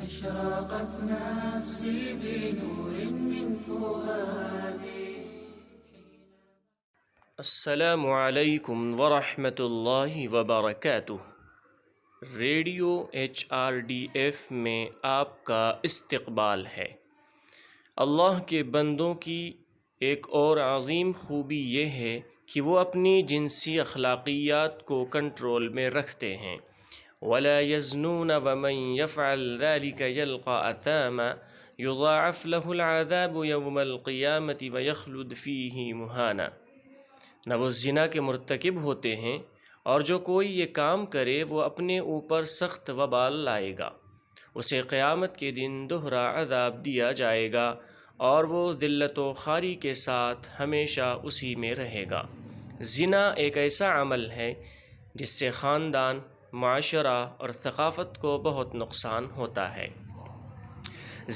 أشرقت نفسي بنور من فؤادي. السلام علیکم ورحمۃ اللہ وبرکاتہ۔ ریڈیو HRDF میں آپ کا استقبال ہے۔ اللہ کے بندوں کی ایک اور عظیم خوبی یہ ہے کہ وہ اپنی جنسی اخلاقیات کو کنٹرول میں رکھتے ہیں۔ وَلَا يَزْنُونَ وَمَن يَفْعَلْ ذَلِكَ يَلْقَ أَثَامًا يُضَاعَفْ لَهُ الْعَذَابُ يَوْمَ الْقِيَامَةِ وَيَخْلُدْ فِيهِ مُهَانًا۔ نہ وہ زنا کے مرتکب ہوتے ہیں، اور جو کوئی یہ کام کرے وہ اپنے اوپر سخت وبال لائے گا، اسے قیامت کے دن دوہرا عذاب دیا جائے گا، اور وہ ذلت و خواری کے ساتھ ہمیشہ اسی میں رہے گا۔ زنا ایک ایسا عمل ہے جس سے خاندان، معاشرہ اور ثقافت کو بہت نقصان ہوتا ہے۔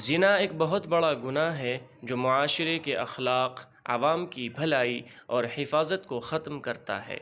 زنا ایک بہت بڑا گناہ ہے جو معاشرے کے اخلاق، عوام کی بھلائی اور حفاظت کو ختم کرتا ہے۔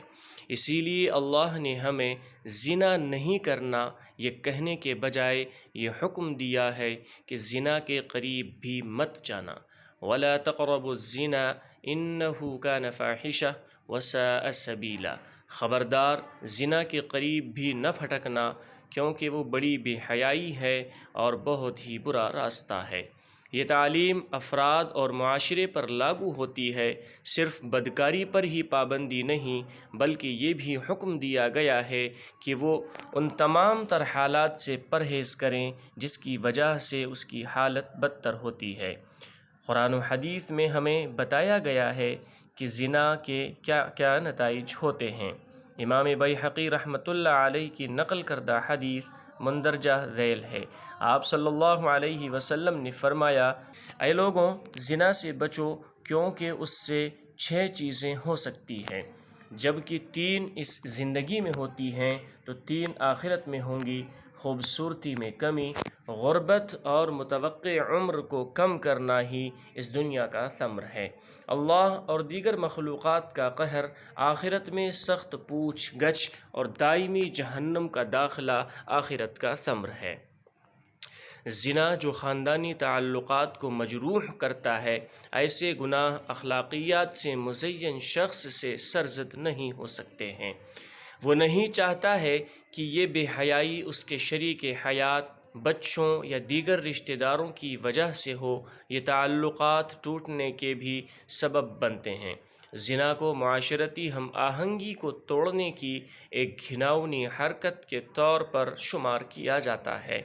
اسی لیے اللہ نے ہمیں زنا نہیں کرنا یہ کہنے کے بجائے یہ حکم دیا ہے کہ زنا کے قریب بھی مت جانا۔ وَلَا تَقْرَبُوا الزِّنَا إِنَّهُ كَانَ فَاحِشَةً وَسَاءَ سَبِيلًا۔ خبردار، زنا کے قریب بھی نہ پھٹکنا، کیونکہ وہ بڑی بے حیائی ہے اور بہت ہی برا راستہ ہے۔ یہ تعلیم افراد اور معاشرے پر لاگو ہوتی ہے، صرف بدکاری پر ہی پابندی نہیں، بلکہ یہ بھی حکم دیا گیا ہے کہ وہ ان تمام تر حالات سے پرہیز کریں جس کی وجہ سے اس کی حالت بدتر ہوتی ہے۔ قرآن و حدیث میں ہمیں بتایا گیا ہے کہ زنا کے کیا کیا نتائج ہوتے ہیں۔ امام بیہقی رحمۃ اللہ علیہ کی نقل کردہ حدیث مندرجہ ذیل ہے۔ آپ صلی اللہ علیہ وسلم نے فرمایا، اے لوگوں، زنا سے بچو، کیونکہ اس سے 6 چیزیں ہو سکتی ہیں، جبکہ 3 اس زندگی میں ہوتی ہیں تو 3 آخرت میں ہوں گی: خوبصورتی میں کمی، غربت اور متوقع عمر کو کم کرنا ہی اس دنیا کا ثمر ہے۔ اللہ اور دیگر مخلوقات کا قہر، آخرت میں سخت پوچھ گچھ اور دائمی جہنم کا داخلہ آخرت کا ثمر ہے۔ زنا جو خاندانی تعلقات کو مجروح کرتا ہے، ایسے گناہ اخلاقیات سے مزین شخص سے سرزد نہیں ہو سکتے ہیں۔ وہ نہیں چاہتا ہے کہ یہ بے حیائی اس کے شریک حیات، بچوں یا دیگر رشتہ داروں کی وجہ سے ہو۔ یہ تعلقات ٹوٹنے کے بھی سبب بنتے ہیں۔ زنا کو معاشرتی ہم آہنگی کو توڑنے کی ایک گھناؤنی حرکت کے طور پر شمار کیا جاتا ہے۔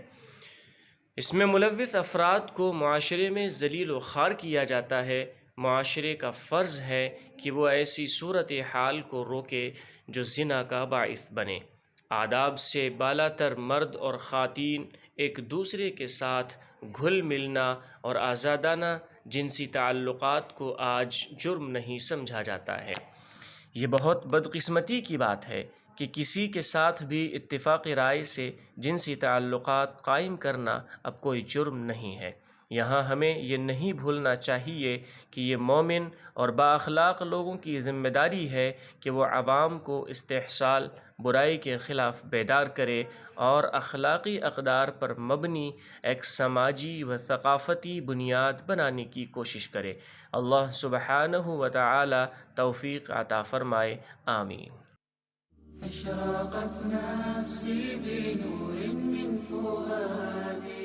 اس میں ملوث افراد کو معاشرے میں ذلیل و خوار کیا جاتا ہے۔ معاشرے کا فرض ہے کہ وہ ایسی صورتحال کو روکے جو زنا کا باعث بنے۔ آداب سے بالاتر مرد اور خواتین ایک دوسرے کے ساتھ گھل ملنا اور آزادانہ جنسی تعلقات کو آج جرم نہیں سمجھا جاتا ہے۔ یہ بہت بدقسمتی کی بات ہے کہ کسی کے ساتھ بھی اتفاق رائے سے جنسی تعلقات قائم کرنا اب کوئی جرم نہیں ہے۔ یہاں ہمیں یہ نہیں بھولنا چاہیے کہ یہ مومن اور بااخلاق لوگوں کی ذمہ داری ہے کہ وہ عوام کو استحصال، برائی کے خلاف بیدار کرے اور اخلاقی اقدار پر مبنی ایک سماجی و ثقافتی بنیاد بنانے کی کوشش کرے۔ اللہ سبحانہ و تعالی توفیق عطا فرمائے، آمین۔ أشرقت نفسي بنور من فؤادي.